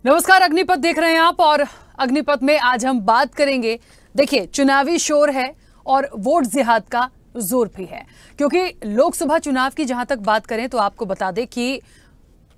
नमस्कार, अग्निपथ देख रहे हैं आप और अग्निपथ में आज हम बात करेंगे। देखिए, चुनावी शोर है और वोट जिहाद का जोर भी है, क्योंकि लोकसभा चुनाव की जहां तक बात करें तो आपको बता दें कि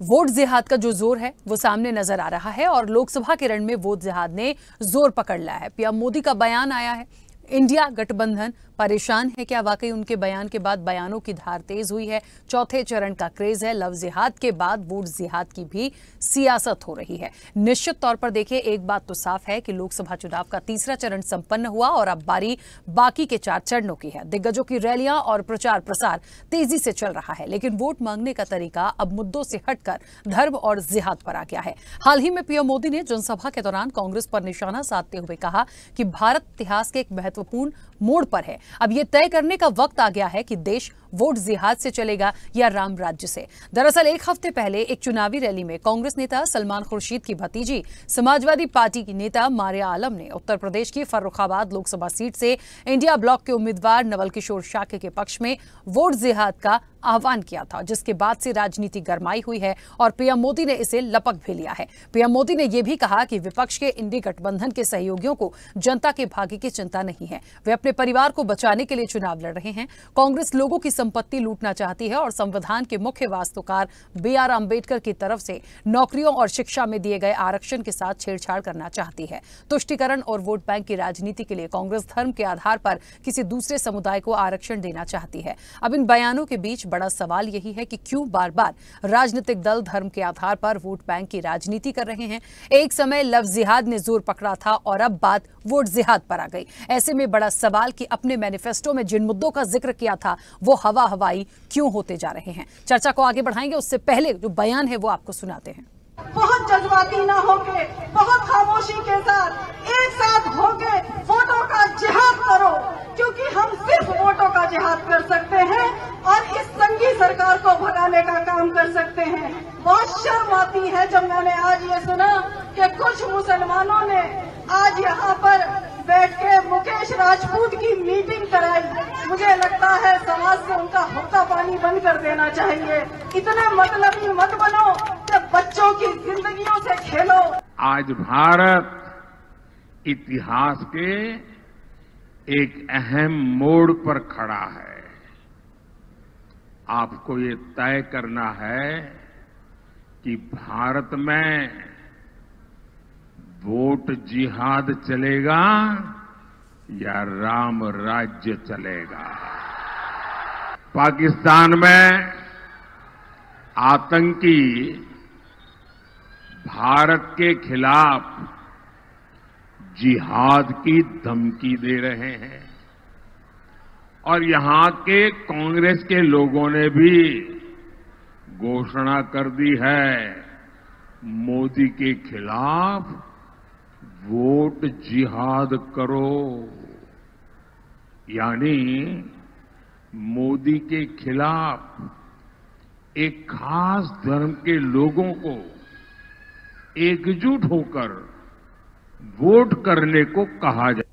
वोट जिहाद का जो जोर है वो सामने नजर आ रहा है और लोकसभा के रण में वोट जिहाद ने जोर पकड़ लिया है। पीएम मोदी का बयान आया है, इंडिया गठबंधन परेशान है क्या? वाकई उनके बयान के बाद बयानों की धार तेज हुई है। चौथे चरण का क्रेज है। लव जिहाद के बाद वोट जिहाद की भी सियासत हो रही है। निश्चित तौर पर देखिए, एक बात तो साफ है कि लोकसभा चुनाव का तीसरा चरण संपन्न हुआ और अब बारी बाकी के 4 चरणों की है। दिग्गजों की रैलियां और प्रचार प्रसार तेजी से चल रहा है, लेकिन वोट मांगने का तरीका अब मुद्दों से हटकर धर्म और जिहाद पर आ गया है। हाल ही में पीएम मोदी ने जनसभा के दौरान कांग्रेस पर निशाना साधते हुए कहा कि भारत इतिहास के एक महत्वपूर्ण मोड़ पर है। अब यह तय करने का वक्त आ गया है कि देश वोट जिहाद से चलेगा या राम राज्य से। दरअसल एक हफ्ते पहले एक चुनावी रैली में कांग्रेस नेता सलमान खुर्शीद की भतीजी समाजवादी पार्टी की नेता मारिया आलम ने उत्तर प्रदेश की फर्रुखाबाद लोकसभा सीट से इंडिया ब्लॉक के उम्मीदवार नवल किशोर शाक्य के पक्ष में वोट जिहाद का आह्वान किया था, जिसके बाद से राजनीति गरमाई हुई है और पीएम मोदी ने इसे लपक भी लिया है। पीएम मोदी ने यह भी कहा कि विपक्ष के इंडी गठबंधन के सहयोगियों को जनता के भाग्य की चिंता नहीं है, वे अपने परिवार को बचाने के लिए चुनाव लड़ रहे हैं। कांग्रेस लोगों की संपत्ति लूटना चाहती है और संविधान के मुख्य वास्तुकार BR अम्बेडकर की तरफ से नौकरियों और शिक्षा में दिए गए आरक्षण के साथ छेड़छाड़ करना चाहती है। तुष्टीकरण और वोट बैंक की राजनीति के लिए कांग्रेस धर्म के आधार पर किसी दूसरे समुदाय को आरक्षण देना चाहती है। अब इन बयानों के बीच बड़ा सवाल यही है कि क्यों बार बार राजनीतिक दल धर्म के आधार पर वोट बैंक की राजनीति कर रहे हैं। एक समय लव जिहाद ने जोर पकड़ा था और अब बात वोट जिहाद पर आ गई। ऐसे में बड़ा सवाल कि अपने मैनिफेस्टो में जिन मुद्दों का जिक्र किया था वो हवा हवाई क्यों होते जा रहे हैं। चर्चा को आगे बढ़ाएंगे, उससे पहले जो बयान है वो आपको सुनाते हैं। बहुत जज्बाती ना होके, बहुत खामोशी के साथ एक साथ होके वोटों का जिहाद करो, क्योंकि हम सिर्फ वोटों का जिहाद कर सकते हैं और इस संघी सरकार को भगाने का काम कर सकते हैं। बहुत शर्म आती है जब मैंने आज ये सुना कि कुछ मुसलमानों ने आज यहाँ पर बैठ के मुकेश राजपूत की मीटिंग कराई। मुझे लगता है समाज से उनका हुक्का पानी बंद कर देना चाहिए। इतने मतलबी मत बनो कि बच्चों की जिंदगियों से खेलो। आज भारत इतिहास के एक अहम मोड़ पर खड़ा है। आपको ये तय करना है कि भारत में वोट जिहाद चलेगा या राम राज्य चलेगा। पाकिस्तान में आतंकी भारत के खिलाफ जिहाद की धमकी दे रहे हैं और यहां के कांग्रेस के लोगों ने भी घोषणा कर दी है, मोदी के खिलाफ वोट जिहाद करो। यानी मोदी के खिलाफ एक खास धर्म के लोगों को एकजुट होकर वोट करने को कहा जाए।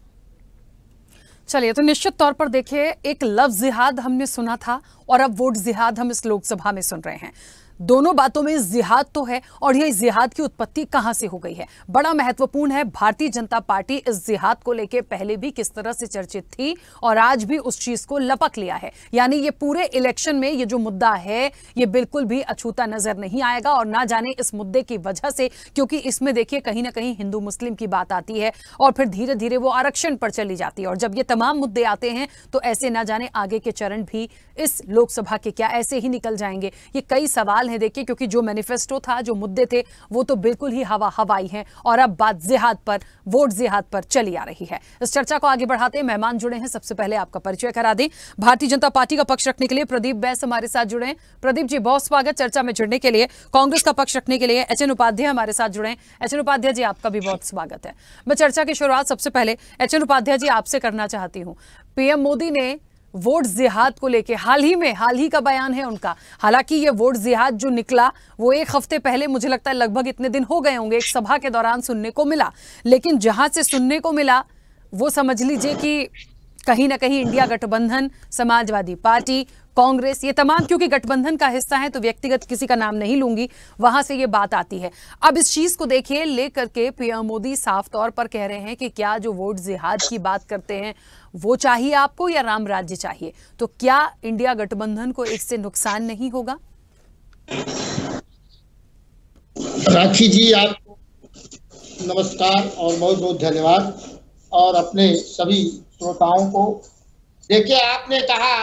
चलिए, तो निश्चित तौर पर देखिए, एक लव जिहाद हमने सुना था और अब वोट जिहाद हम इस लोकसभा में सुन रहे हैं। दोनों बातों में जिहाद तो है और यह जिहाद की उत्पत्ति कहां से हो गई है, बड़ा महत्वपूर्ण है। भारतीय जनता पार्टी इस जिहाद को लेकर पहले भी किस तरह से चर्चित थी और आज भी उस चीज को लपक लिया है। यानी ये पूरे इलेक्शन में ये जो मुद्दा है ये बिल्कुल भी अछूता नजर नहीं आएगा और ना जाने इस मुद्दे की वजह से, क्योंकि इसमें देखिए कहीं ना कहीं हिंदू मुस्लिम की बात आती है और फिर धीरे धीरे वो आरक्षण पर चली जाती है और जब ये तमाम मुद्दे आते हैं तो ऐसे ना जाने आगे के चरण भी इस लोकसभा के क्या ऐसे ही निकल जाएंगे। ये कई सवाल है देखिए, क्योंकि जो मैनिफेस्टो था, जो मुद्दे थे, वो तो बिल्कुल ही हवा हवाई हैं और अब बात जिहाद पर, वोट जिहाद पर चली आ रही है। इस चर्चा को आगे बढ़ाते हैं, मेहमान जुड़े हैं। सबसे पहले आपका परिचय करा दें। भारतीय जनता पार्टी का पक्ष रखने के लिए प्रदीप बैस हमारे साथ जुड़े हैं। प्रदीप जी, बहुत स्वागत चर्चा में जुड़ने के लिए। कांग्रेस का पक्ष रखने के लिए HN उपाध्याय हमारे साथ जुड़े हैं। HN उपाध्याय जी, आपका भी बहुत स्वागत है। मैं चर्चा की शुरुआत सबसे पहले HN उपाध्याय जी आपसे करना चाहती हूँ। पीएम मोदी ने वोट जिहाद को लेके हाल ही का बयान है उनका। हालांकि ये वोट जिहाद जो निकला वो एक हफ्ते पहले, मुझे लगता है लगभग इतने दिन हो गए होंगे, एक सभा के दौरान सुनने को मिला, लेकिन जहां से सुनने को मिला वो समझ लीजिए कि कहीं ना कहीं इंडिया गठबंधन, समाजवादी पार्टी, कांग्रेस, ये तमाम क्योंकि गठबंधन का हिस्सा है तो व्यक्तिगत किसी का नाम नहीं लूंगी, वहां से ये बात आती है। अब इस चीज को देखिए लेकर के पीएम मोदी साफ तौर पर कह रहे हैं कि क्या जो वोट जिहाद की बात करते हैं वो चाहिए आपको या राम राज्य चाहिए, तो क्या इंडिया गठबंधन को इससे नुकसान नहीं होगा? राखी जी, आपको नमस्कार और बहुत बहुत धन्यवाद, और अपने सभी श्रोताओं को। देखिए, आपने कहा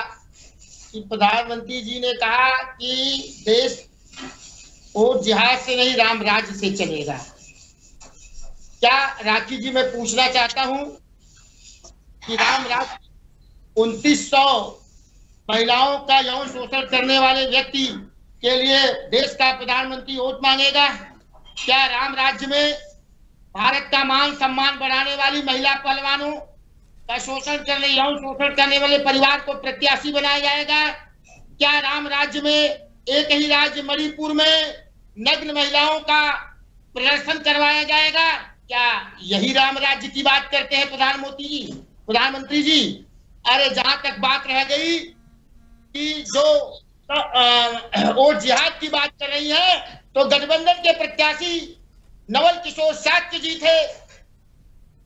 कि प्रधानमंत्री जी ने कहा कि देश वोट जिहाद से नहीं राम राज्य से चलेगा। क्या राखी जी, मैं पूछना चाहता हूं कि राम राज्य 2900 महिलाओं का यौन शोषण करने वाले व्यक्ति के लिए देश का प्रधानमंत्री वोट मांगेगा? क्या राम राज्य में भारत का मान सम्मान बढ़ाने वाली महिला पहलवानों का शोषण करने, यौन शोषण करने वाले परिवार को प्रत्याशी बनाया जाएगा? क्या राम राज्य में एक ही राज्य मणिपुर में नग्न महिलाओं का प्रदर्शन करवाया जाएगा? क्या यही राम राज्य की बात करते हैं प्रधानमंत्री जी? अरे, जहां तक बात रह गई कि जो वोट जिहाद की बात कर रही है, तो गठबंधन के प्रत्याशी नवल किशोर शाक्य जी थे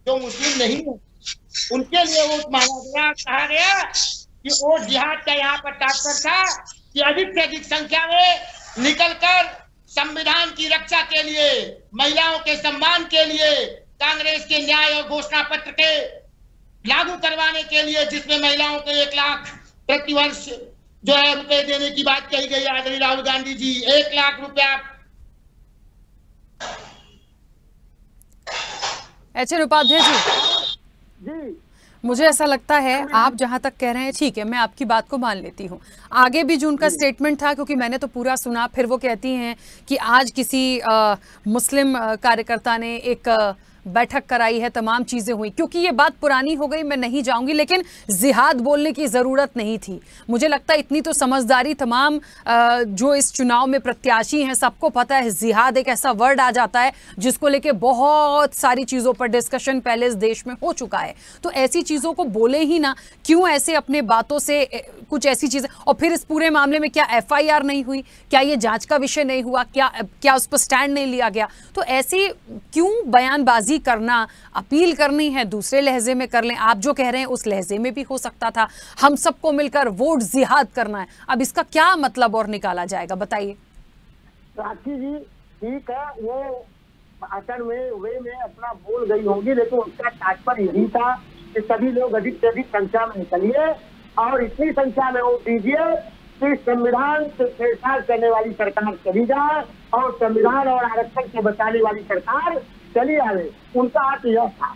जो मुस्लिम नहीं है, उनके लिए वोट मांगा गया। कहा गया कि वोट जिहाद का यहाँ पर तात्पर्य था कि अधिक से अधिक संख्या में निकलकर संविधान की रक्षा के लिए, महिलाओं के सम्मान के लिए, कांग्रेस के न्याय और घोषणा पत्र के लागू करवाने के लिए, जिसमें महिलाओं को 1 लाख प्रतिवर्ष जो है रुपए देने की बात कही गई। आदरणीय राहुल गांधी जी 1 लाख रुपया। एचएन उपाध्याय जी, मुझे ऐसा लगता है आप जहां तक कह रहे हैं ठीक है, मैं आपकी बात को मान लेती हूं। आगे भी जो उनका स्टेटमेंट था, क्योंकि मैंने तो पूरा सुना, फिर वो कहती हैं कि आज किसी मुस्लिम कार्यकर्ता ने एक बैठक कराई है, तमाम चीजें हुई, क्योंकि ये बात पुरानी हो गई मैं नहीं जाऊंगी, लेकिन जिहाद बोलने की जरूरत नहीं थी। मुझे लगता है इतनी तो समझदारी तमाम जो इस चुनाव में प्रत्याशी हैं सबको पता है। जिहाद एक ऐसा वर्ड आ जाता है जिसको लेके बहुत सारी चीजों पर डिस्कशन पहले इस देश में हो चुका है, तो ऐसी चीजों को बोले ही ना, क्यों ऐसे अपने बातों से कुछ ऐसी चीजें। और फिर इस पूरे मामले में क्या FIR नहीं हुई, क्या ये जांच का विषय नहीं हुआ, क्या उस पर स्टैंड नहीं लिया गया? तो ऐसी क्यों बयानबाजी करना, अपील करनी है दूसरे लहजे में कर लें। आप जो कह रहे हैं उस लहजे में भी हो सकता था, हम सबको मिलकर वोट जिहाद करना है। अब इसका क्या मतलब और निकाला जाएगा, बताइए। राखी जी, ठीक है, वो भाषण में अपना बोल गई होंगी, लेकिन उसका तात्पर्य यही था कि सभी लोग अधिक से अधिक संख्या में निकलिए और इतनी संख्या में वोट दीजिए कि संविधान से छेड़छाड़ करने वाली सरकार चली जाए और संविधान और आरक्षण को बचाने वाली सरकार चली आवे। उनका अर्थ यह था।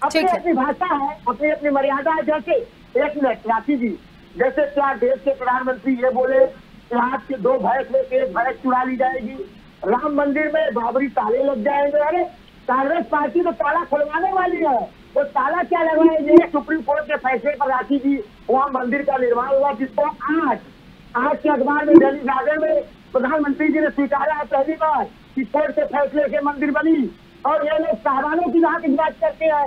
अपनी अपनी भाषा है, अपनी अपनी मर्यादा है। जैसे 1 मिनट राखी जी, जैसे क्या देश के प्रधानमंत्री ये बोले कि आपके 2 भैंस में से 1 भैंस चुरा ली जाएगी, राम मंदिर में बाबरी ताले लग जाएंगे। अरे, कांग्रेस पार्टी तो ताला खुलवाने वाली है, वो ताला क्या लगाएंगे? सुप्रीम कोर्ट के फैसले पर राखी जी वहाँ मंदिर का निर्माण हुआ, जिसको आज के अखबार में, दैनिक जागरण में प्रधानमंत्री जी ने स्वीकारा है पहली बार कि कोर्ट के फैसले से मंदिर बनी। और ये लोग साहबानों की जहाँ की बात करते हैं,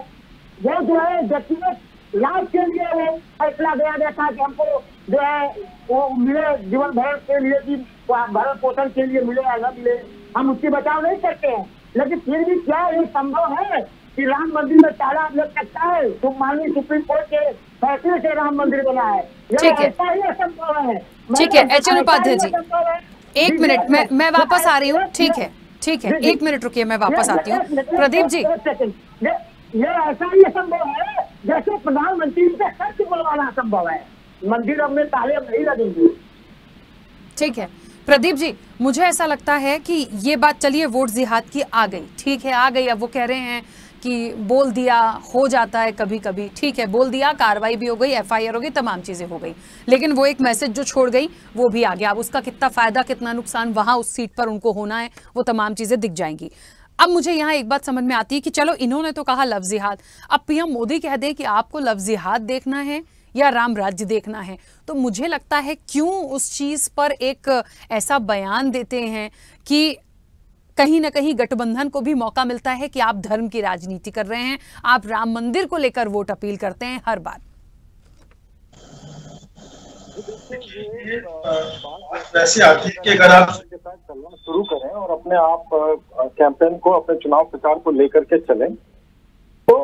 वो जो है व्यक्तिगत लाभ के लिए वो फैसला गया था कि हमको जो है वो मिले, जीवन भर के लिए कि भरण पोषण के लिए मिले या न मिले, हम उसकी बचाव नहीं करते हैं। लेकिन फिर भी क्या ये संभव है कि राम मंदिर में ताला लग सकता है? तो माननीय सुप्रीम कोर्ट के फैसले से राम मंदिर बना है, ऐसा ही असंभव है। ठीक है एचएन उपाध्याय जी, 1 मिनट, मैं वापस आ रही हूँ। ठीक है 1 मिनट रुकिए, मैं वापस आती हूँ। प्रदीप जी, ये ऐसा ही संभव है जैसे प्रधानमंत्री से सच बुलवाना संभव है। मंदिर अब में ताले नहीं लगेंगे। ठीक है प्रदीप जी, मुझे ऐसा लगता है कि ये बात, चलिए वोट जिहाद की आ गई, ठीक है आ गई। अब वो कह रहे हैं कि बोल दिया हो जाता है कभी कभी, ठीक है बोल दिया, कार्रवाई भी हो गई, FIR हो गई, तमाम चीजें हो गई, लेकिन वो एक मैसेज जो छोड़ गई वो भी आ गया। अब उसका कितना फायदा कितना नुकसान वहां उस सीट पर उनको होना है, वो तमाम चीजें दिख जाएंगी। अब मुझे यहाँ एक बात समझ में आती है कि चलो इन्होंने तो कहा लव जिहाद, अब पीएम मोदी कह दे कि आपको लव जिहाद देखना है या राम राज्य देखना है, तो मुझे लगता है क्यों उस चीज पर एक ऐसा बयान देते हैं कि कहीं ना कहीं गठबंधन को भी मौका मिलता है कि आप धर्म की राजनीति कर रहे हैं, आप राम मंदिर को लेकर वोट अपील करते हैं हर बार। वैसे आती है कि अगर आप के साथ चलना शुरू करें और अपने आप कैंपेन को, अपने चुनाव प्रचार को लेकर के चलें, तो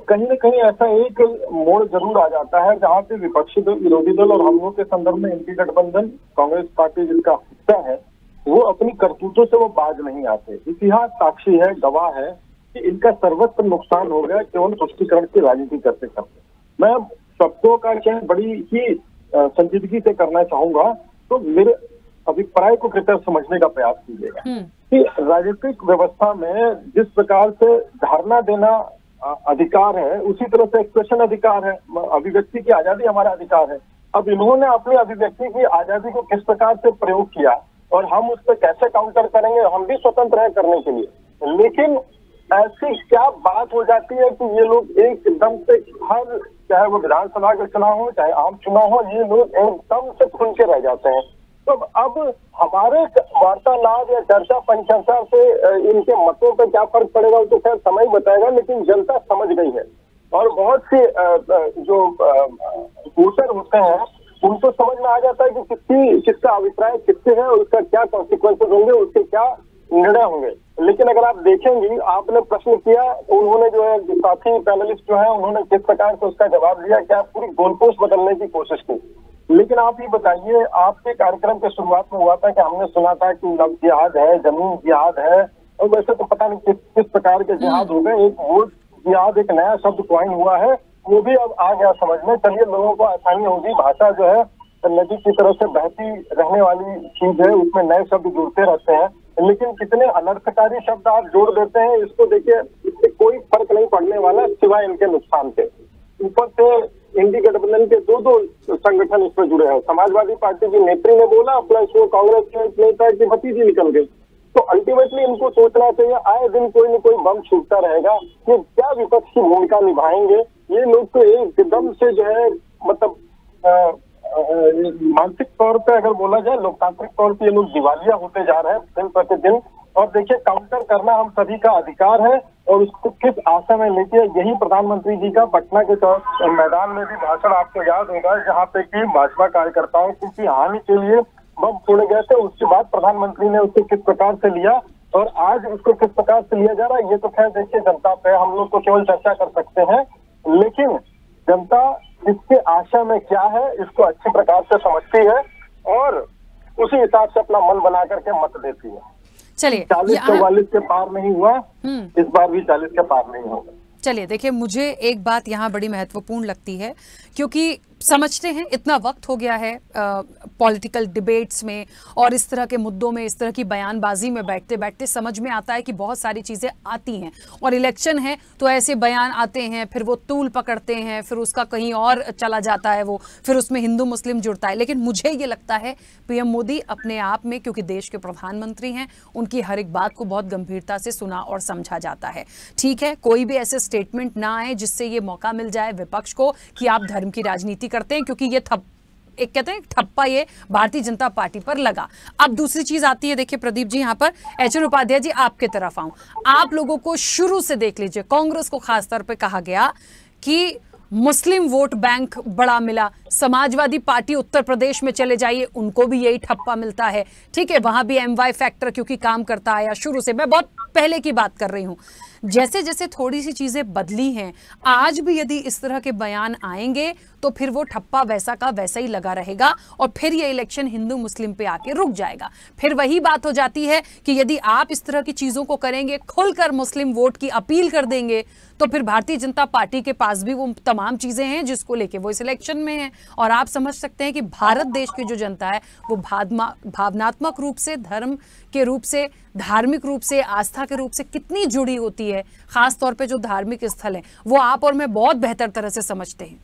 कहीं न कहीं ऐसा एक मोड़ जरूर आ जाता है जहां पे विपक्षी दल, विरोधी दल और हम लोग के संदर्भ में एनडीए गठबंधन, कांग्रेस पार्टी जिसका हिस्सा है, वो अपनी करतूतों से वो बाज नहीं आते। इतिहास साक्षी है, गवाह है कि इनका सर्वत्र नुकसान हो गया केवल तुष्टीकरण की राजनीति करते करते। मैं शब्दों का चयन बड़ी ही संजीदगी से करना चाहूंगा, तो मेरे अभिप्राय को कृपया समझने का प्रयास कीजिएगा कि राजनीतिक व्यवस्था में जिस प्रकार से धारणा देना अधिकार है, उसी तरह से एक्सप्रेशन अधिकार है, अभिव्यक्ति की आजादी हमारा अधिकार है। अब इन्होंने अपनी अभिव्यक्ति की आजादी को किस प्रकार से प्रयोग किया और हम उस पर कैसे काउंटर करेंगे, हम भी स्वतंत्र हैं करने के लिए। लेकिन ऐसी क्या बात हो जाती है कि ये लोग एकदम से हर, चाहे वो विधानसभा के चुनाव हो चाहे आम चुनाव हो, ये लोग एकदम से खुल के रह जाते हैं। तो अब हमारे वार्तालाप या चर्चा परिचर्चा से इनके मतों पर क्या फर्क पड़ेगा वो तो खैर समय बताएगा, लेकिन जनता समझ गई है और बहुत से जो वोटर होते हैं उनको समझ में आ जाता है कि किसका अभिप्राय किससे है और उसका क्या कॉन्सिक्वेंसेज होंगे, उसके क्या निर्णय होंगे। लेकिन अगर आप देखेंगे, आपने प्रश्न किया, उन्होंने जो है साथी पैनलिस्ट जो है उन्होंने किस प्रकार से उसका जवाब दिया, क्या पूरी गोलपोस्ट बदलने की कोशिश की। लेकिन आप ये बताइए, आपके कार्यक्रम के शुरुआत में हुआ था कि हमने सुना था कि लव जिहाद है, जमीन जिहाद है, और वैसे तो पता नहीं किस प्रकार के जिहाद हो गए। एक वोट जिहाद एक नया शब्द क्वाइन हुआ है, वो भी अब आ गया समझ में। चलिए, लोगों को आसानी होगी, भाषा जो है नदी की तरह से बहती रहने वाली चीज है, उसमें नए शब्द जुड़ते रहते हैं, लेकिन कितने अनर्थकारी शब्द आप जोड़ देते हैं, इसको देखिए, इससे कोई फर्क नहीं पड़ने वाला सिवाय इनके नुकसान के। ऊपर से इंडी गठबंधन के दो संगठन इसमें जुड़े हैं। समाजवादी पार्टी की नेत्री ने बोला, प्लस वो कांग्रेस के नेता की भतीजी निकल गई। तो अल्टीमेटली इनको सोचना चाहिए, आए दिन कोई न कोई बम छूटता रहेगा कि क्या विपक्ष की भूमिका निभाएंगे ये लोग। तो एकदम से जो है, मतलब मानसिक तौर पे अगर बोला जाए, लोकतांत्रिक तौर पे ये लोग दिवालिया होते जा रहे हैं दिन प्रतिदिन। और देखिए, काउंटर करना हम सभी का अधिकार है और उसको किस आशा में लेके, यही प्रधानमंत्री जी का पटना के मैदान में भी भाषण आपको याद होगा, जहाँ पे कि भाजपा कार्यकर्ताओं की हानि के लिए बम छोड़े गए थे। उसके बाद प्रधानमंत्री ने उसको किस प्रकार से लिया और आज उसको किस प्रकार से लिया जा रहा है, ये तो खैर देखिए जनता पे, हम लोग तो केवल चर्चा कर सकते हैं, लेकिन जनता इसके आशा में क्या है इसको अच्छी प्रकार से समझती है और उसी हिसाब से अपना मन बना करके मत देती है। चलिए, 40-44 के पार नहीं हुआ, इस बार भी 40 के पार नहीं होगा। चलिए देखिए, मुझे एक बात यहाँ बड़ी महत्वपूर्ण लगती है, क्योंकि समझते हैं इतना वक्त हो गया है पॉलिटिकल डिबेट्स में और इस तरह के मुद्दों में, इस तरह की बयानबाजी में बैठते बैठते समझ में आता है कि बहुत सारी चीज़ें आती हैं और इलेक्शन है तो ऐसे बयान आते हैं, फिर वो तूल पकड़ते हैं, फिर उसका कहीं और चला जाता है, वो फिर उसमें हिंदू मुस्लिम जुड़ता है। लेकिन मुझे ये लगता है पीएम मोदी अपने आप में, क्योंकि देश के प्रधानमंत्री हैं, उनकी हर एक बात को बहुत गंभीरता से सुना और समझा जाता है। ठीक है, कोई भी ऐसे स्टेटमेंट ना आए जिससे ये मौका मिल जाए विपक्ष को कि आप धर्म की राजनीति करते हैं, क्योंकि ये एक कहते हैं ठप्पा ये भारतीय जनता पार्टी पर लगा। अब दूसरी चीज आती है, देखिए प्रदीप जी, यहाँ पर एच.एन. उपाध्याय जी आपके तरफ आऊं। आप लोगों को शुरू से देख लीजिए, कांग्रेस को खासतौर पे कहा गया कि मुस्लिम वोट बैंक बड़ा मिला, समाजवादी पार्टी उत्तर प्रदेश में चले जाइए, उनको भी यही ठप्पा मिलता है। ठीक है, वहां भी एमवाई फैक्टर क्योंकि काम करता आया शुरू से, मैं बहुत पहले की बात कर रही हूं। जैसे जैसे थोड़ी सी चीजें बदली हैं, आज भी यदि इस तरह के बयान आएंगे तो फिर वो ठप्पा वैसा का वैसा ही लगा रहेगा और फिर ये इलेक्शन हिंदू मुस्लिम पे आके रुक जाएगा। फिर वही बात हो जाती है कि यदि आप इस तरह की चीजों को करेंगे, खुलकर मुस्लिम वोट की अपील कर देंगे, तो फिर भारतीय जनता पार्टी के पास भी वो तमाम चीजें हैं जिसको लेके वो इस इलेक्शन में है। और आप समझ सकते हैं कि भारत देश की जो जनता है वो भावनात्मक रूप से, धर्म के रूप से, धार्मिक रूप से, आस्था के रूप से कितनी जुड़ी होती है। खास तौर पे जो धार्मिक स्थल है वो आप और मैं बहुत बेहतर तरह से समझते हैं।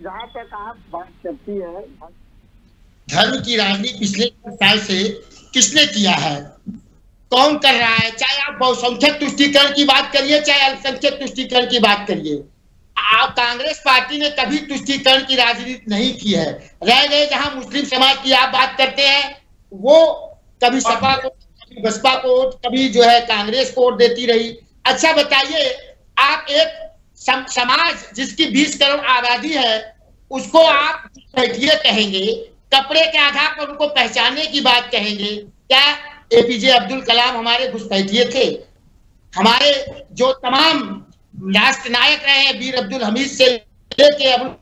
जहाँ तक आप बात करती है, धर्म की राजनीति पिछले साल से किसने किया है, कौन कर रहा है? चाहे आप बहुसंख्यक तुष्टीकरण की बात करिए, चाहे अल्पसंख्यक तुष्टीकरण की बात करिए, आप कांग्रेस पार्टी ने कभी तुष्टीकरण की राजनीति नहीं की है। रह गए जहां मुस्लिम समाज की आप बात करते हैं, वो कभी सपा को, कभी बसपा को, कभी जो है कांग्रेस को वोट देती रही। अच्छा बताइए, आप एक समाज जिसकी 20 करोड़ आबादी है उसको आप घुसपैठिए कहेंगे, कपड़े के आधार पर उनको पहचानने की बात कहेंगे। क्या एपीजे अब्दुल कलाम हमारे घुसपैठिए थे? हमारे जो तमाम राष्ट्र नायक रहे हैं, वीर अब्दुल हमीद से लेके अब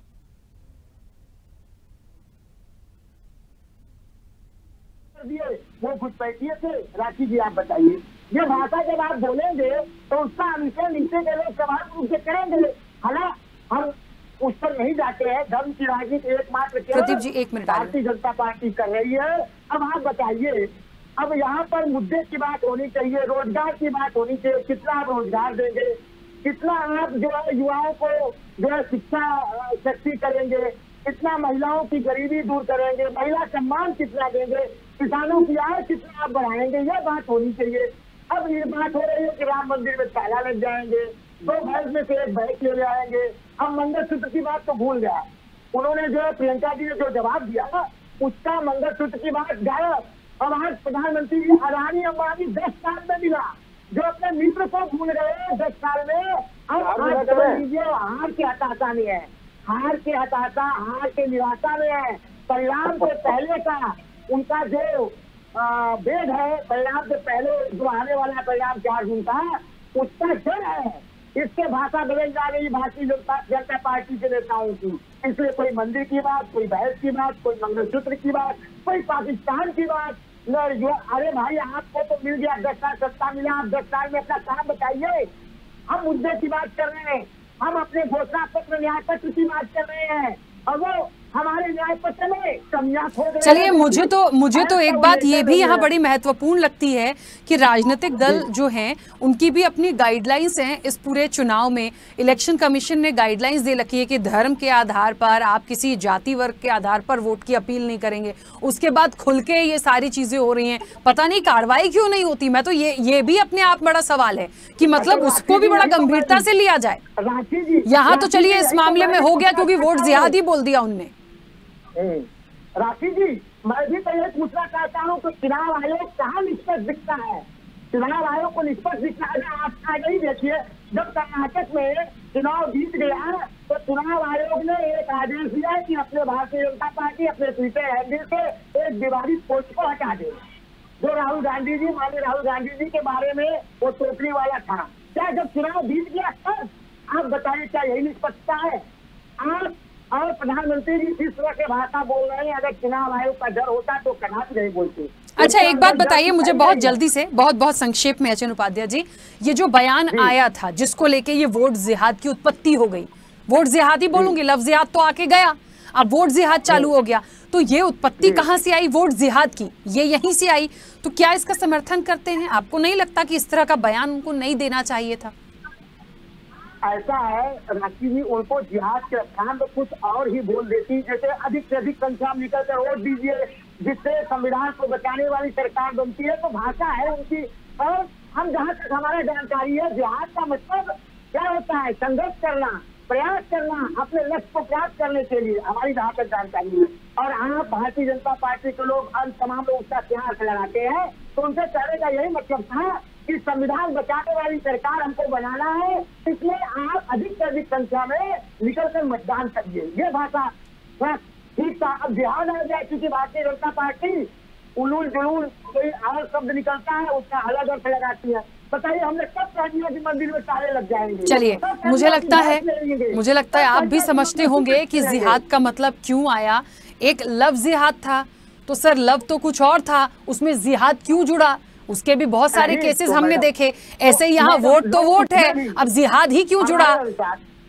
वो घुसपैठिए थे। राखी जी आप बताइए, ये भाषा जब आप बोलेंगे तो उसका अनुसरण नीचे के लोग स्वाभाविक रूप से करेंगे। हालांकि हम उस पर नहीं जाते हैं। धर्म की राजनीति एकमात्र प्रदीप जी 1 मिनट भारतीय जनता पार्टी कर रही है। अब आप बताइए, अब यहाँ पर मुद्दे की बात होनी चाहिए, रोजगार की बात होनी चाहिए। कितना आप रोजगार देंगे, कितना आप जो है युवाओं को जो है शिक्षा शक्ति करेंगे, कितना महिलाओं की गरीबी दूर करेंगे, महिला सम्मान कितना देंगे, किसानों की आय कितना आप बढ़ाएंगे, यह बात होनी चाहिए। अब ये बात हो रही है कि राम मंदिर में ताला लग जाएंगे, 2 भैंस में से 1 भैंस ले आएंगे। अब मंगलसूत्र की बात तो भूल गया उन्होंने, जो है प्रियंका जी ने जो जवाब दिया ना उसका मंगलसूत्र की बात गायब। अब आज प्रधानमंत्री जी अडानी अंबानी 10 साल में मिला, जो अपने मित्र को भूल गए 10 साल में। अब हार के हताशा में है, हार के हताशा, हार के निराशा में है। परिणाम से पहले का उनका जो वेद है, परिणाम से पहले जो आने वाला परिणाम 4 जून का, उसका डर है। इससे भाषा बदल जा रही भारतीय जनता पार्टी के नेताओं की। इसलिए कोई मंदिर की बात, कोई बहस की बात, कोई मंगलसूत्र की बात, कोई पाकिस्तान की बात। अरे भाई आपको तो मिल गया 10 साल सत्ता मिला, आप 10 साल में अपना काम बताइए। हम मुद्दे की बात कर रहे हैं, हम अपने घोषणा पत्र न्याय पत्र की बात कर रहे हैं और वो हमारे न्याय पत्र में कमियां खो गई। चलिए, मुझे तो एक बात ये भी यहाँ बड़ी महत्वपूर्ण लगती है कि राजनीतिक दल जो हैं उनकी भी अपनी गाइडलाइंस हैं इस पूरे चुनाव में। इलेक्शन कमीशन ने गाइडलाइंस दे रखी है कि धर्म के आधार पर, आप किसी जाति वर्ग के आधार पर वोट की अपील नहीं करेंगे। उसके बाद खुल के ये सारी चीजें हो रही हैं, पता नहीं कार्रवाई क्यों नहीं होती। मैं तो ये भी अपने आप बड़ा सवाल है कि मतलब उसको भी बड़ा गंभीरता से लिया जाए। यहाँ तो चलिए इस मामले में हो गया क्योंकि वोट जिहाद ही बोल दिया उनने। राखी जी, मैं भी तो ये पूछना चाहता हूँ कि चुनाव आयोग कहाँ निष्पक्ष दिखता है? चुनाव आयोग को निष्पक्ष दिखना है। आप आगे ही देखिए, जब कर्नाटक में चुनाव जीत गया तो चुनाव आयोग ने एक आदेश दिया कि अपने भारतीय जनता पार्टी अपने ट्विटर हैंडल से एक विवादित पोस्ट को हटा दे, जो राहुल गांधी जी, माननीय राहुल गांधी जी के बारे में वो टोकरी वाला था। क्या जब चुनाव जीत गया तब आप बताइए क्या यही निष्पक्षता है? आप और प्रधानमंत्री जी जिस तरह के भाषा बोल रहे हैं, अगर चुनाव आयोग का डर होता तो कदापि नहीं बोलते। अच्छा, एक बात बताइए मुझे बहुत जल्दी से, बहुत संक्षेप में एचएन उपाध्याय जी, ये जो बयान आया था जिसको लेके ये वोट जिहाद की उत्पत्ति हो गई, वोट जिहाद ही बोलूंगी, लफ्ज जिहाद तो आके गया, अब वोट जिहाद चालू हो गया, तो ये उत्पत्ति कहाँ से आई वोट जिहाद की? ये यहीं से आई। तो क्या इसका समर्थन करते हैं? आपको नहीं लगता कि इस तरह का बयान उनको नहीं देना चाहिए था? ऐसा है राखी जी, उनको जिहाद के स्थान पर कुछ और ही बोल देती, जैसे अधिक से अधिक संख्या में निकल कर वोट दीजिए जिससे संविधान को बचाने वाली सरकार बनती है। तो भाषा है उनकी। और हम जहाँ तक हमारा जानकारी है, जिहाद का मतलब क्या होता है? संघर्ष करना, प्रयास करना, अपने लक्ष्य को प्राप्त करने के लिए, हमारी जहाँ तक जानकारी है। और आप भारतीय जनता पार्टी के लोग, तमाम लोग उसका प्रयास लगाते हैं, तो उनसे कहने का यही मतलब था कि संविधान बचाने वाली सरकार हमको बनाना है, इसलिए आप अधिक से अधिक संख्या में निकलकर मतदान करिए। ये भाषा ठीक था। अब ध्यान आ जाए क्योंकि भारतीय जनता पार्टी उलूल जुलूल कोई और शब्द निकलता है उसका अलग अर्थ लगाती है। बताइए हमने कब कह दिया कि मंदिर में ताले लग जाएंगे? चलिए, मुझे लगता है आप भी समझते होंगे कि जिहाद का मतलब क्यों आया। एक लफ्ज जिहाद था तो सर लव तो कुछ और था, उसमें जिहाद क्यों जुड़ा? उसके भी बहुत सारे केसेस हमने देखे। ऐसे यहाँ वोट तो वोट है, अब जिहाद ही क्यों जुड़ा?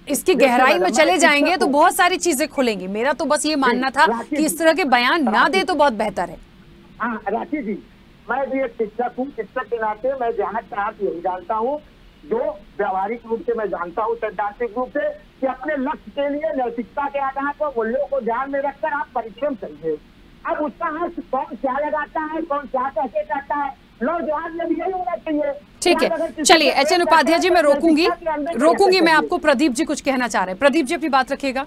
इसकी गहराई में चले जाएंगे तो बहुत सारी चीजें खुलेंगी। मेरा तो बस ये मानना था कि इस तरह के बयान ना दे तो बहुत बेहतर है। हाँ राखी जी, मैं भी एक शिक्षक हूँ, शिक्षक के नाते मैं जिहाद का अर्थ यही जानता हूँ, जो व्यावहारिक रूप से मैं जानता हूँ, सैद्धांतिक रूप से, कि अपने लक्ष्य के लिए नैतिकता के आधार पर मूल्यों को ध्यान में रखकर आप परिश्रम करिए। अब उसका अर्थ कौन क्या लगाता है, कौन क्या कहते चाहता है, नौजवान में भी यही होना चाहिए। ठीक है, चलिए एचएन उपाध्याय जी मैं रोकूंगी मैं आपको। प्रदीप जी कुछ कहना चाह रहे हैं, प्रदीप जी अपनी बात रखिएगा।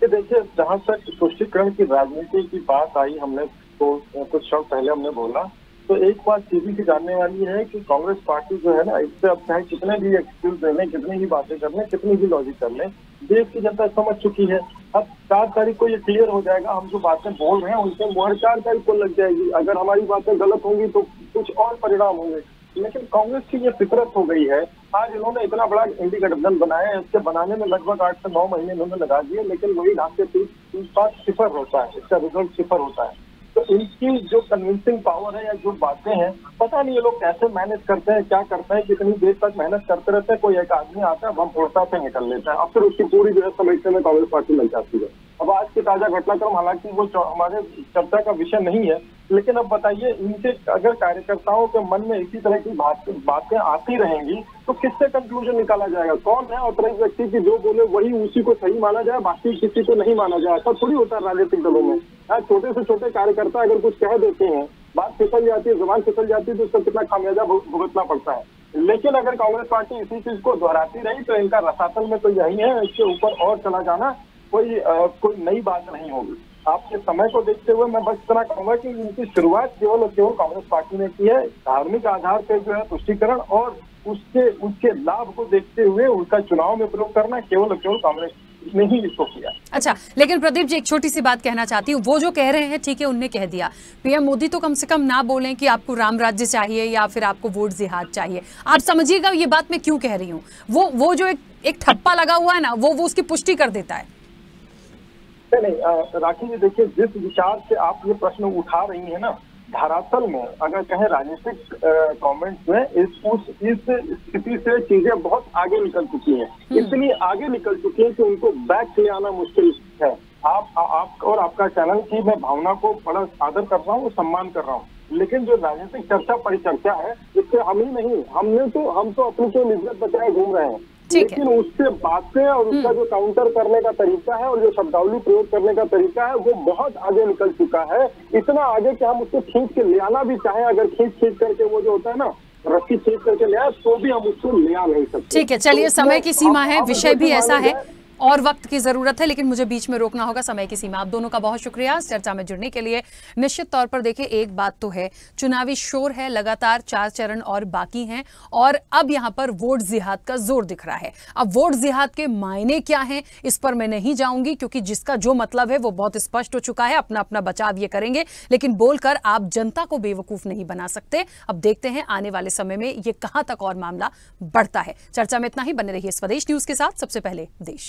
देखिए, जहाँ तक तुष्टीकरण की राजनीति की बात आई, हमने तो कुछ क्षण पहले हमने बोला तो एक बात सीधी सी जानने वाली है कि कांग्रेस पार्टी जो है ना, इससे अब चाहे कितने भी एक्सक्यूज दे लें, कितनी भी बातें कर लें, कितनी भी लॉजिक कर लें, देश की जनता समझ चुकी है। अब 4 तारीख को ये क्लियर हो जाएगा, हम जो बातें बोल रहे हैं उनसे मोहर 4 तारीख को लग जाएगी। अगर हमारी बातें गलत होंगी तो कुछ और परिणाम होंगे। लेकिन कांग्रेस की ये फितरत हो गई है। आज इन्होंने इतना बड़ा इंडी गठबंधन बनाया है, इसके बनाने में लगभग 8 से 9 महीने इन्होंने लगा दिए, लेकिन वही ढांचे 3-5 सिफर होता है, इसका रिजल्ट सिफर होता है। तो इनकी जो कन्विंसिंग पावर है या जो बातें हैं, पता नहीं ये लोग कैसे मैनेज करते हैं, क्या करते हैं, कितनी देर तक मेहनत करते रहते हैं। कोई एक आदमी आता है, बम फोड़ता से निकल लेता है, अब फिर उसकी पूरी जो है समेटने में कांग्रेस पार्टी लग जाती है। अब आज की ताजा घटनाक्रम हालांकि वो हमारे चर्चा का विषय नहीं है, लेकिन अब बताइए, इनके अगर कार्यकर्ताओं के मन में इसी तरह की बातें आती रहेंगी तो किससे कंक्लूजन निकाला जाएगा? कौन है ऑथराइज व्यक्ति की जो बोले वही उसी को सही माना जाए, बाकी किसी को नहीं माना जाए? ऐसा थोड़ी होता है राजनीतिक दलों में। छोटे से छोटे कार्यकर्ता अगर कुछ कह देते हैं, बात फिसल जाती है, जुबान फिसल जाती है, तो उसका कितना खामियाजा भुगतना पड़ता है। लेकिन अगर कांग्रेस पार्टी इसी चीज को दोहराती रही तो इनका रसातल में तो यही है, इसके ऊपर और चला जाना कोई नई बात नहीं होगी। आपके समय को देखते हुए मैं बस इतना कहूंगा कि इनकी शुरुआत केवल और केवल कांग्रेस पार्टी ने की है। धार्मिक आधार पर जो है तुष्टीकरण और उसके लाभ को देखते हुए उसका चुनाव में प्रयोग करना केवल और केवल कांग्रेस ने ही इसको किया। अच्छा, लेकिन प्रदीप जी एक छोटी सी बात कहना चाहती हूँ। वो जो कह रहे हैं ठीक है, उनने कह दिया, पीएम मोदी तो कम से कम ना बोलें कि आपको राम राज्य चाहिए या फिर आपको वोट जिहाद चाहिए। आप समझिएगा ये बात मैं क्यों कह रही हूँ। वो जो एक ठप्पा लगा हुआ है ना, वो उसकी पुष्टि कर देता है। नहीं राखी जी, देखिए, जिस विचार से आप ये प्रश्न उठा रही है ना, धरातल में अगर कहें राजनीतिक कमेंट्स में इस स्थिति से चीजें बहुत आगे निकल चुकी हैं। इतनी आगे निकल चुकी है कि उनको बैक ले आना मुश्किल है। आप और आपका चैनल की मैं भावना को बड़ा आदर कर रहा हूँ, सम्मान कर रहा हूँ, लेकिन जो राजनीतिक चर्चा परिचर्चा है, इससे हम ही नहीं, हम तो अपनी को निजत बचाए घूम रहे हैं। लेकिन उससे बातें और उसका जो काउंटर करने का तरीका है और जो शब्दावली प्रयोग करने का तरीका है, वो बहुत आगे निकल चुका है। इतना आगे कि हम उसको खींच के ले आना भी चाहें, अगर खींच करके वो जो होता है ना, रस्सी खींच करके ले आए, तो भी हम उसको ले आ नहीं सकते। ठीक है, चलिए, समय की सीमा है, विषय भी ऐसा है और वक्त की जरूरत है, लेकिन मुझे बीच में रोकना होगा, समय की सीमा। आप दोनों का बहुत शुक्रिया इस चर्चा में जुड़ने के लिए। निश्चित तौर पर देखिए, एक बात तो है, चुनावी शोर है, लगातार 4 चरण और बाकी हैं और अब यहां पर वोट जिहाद का जोर दिख रहा है। अब वोट जिहाद के मायने क्या हैं, इस पर मैं नहीं जाऊंगी, क्योंकि जिसका जो मतलब है वो बहुत स्पष्ट हो चुका है। अपना अपना बचाव ये करेंगे, लेकिन बोलकर आप जनता को बेवकूफ नहीं बना सकते। अब देखते हैं आने वाले समय में ये कहां तक और मामला बढ़ता है। चर्चा में इतना ही। बने रहिए स्वदेश न्यूज के साथ। सबसे पहले देश।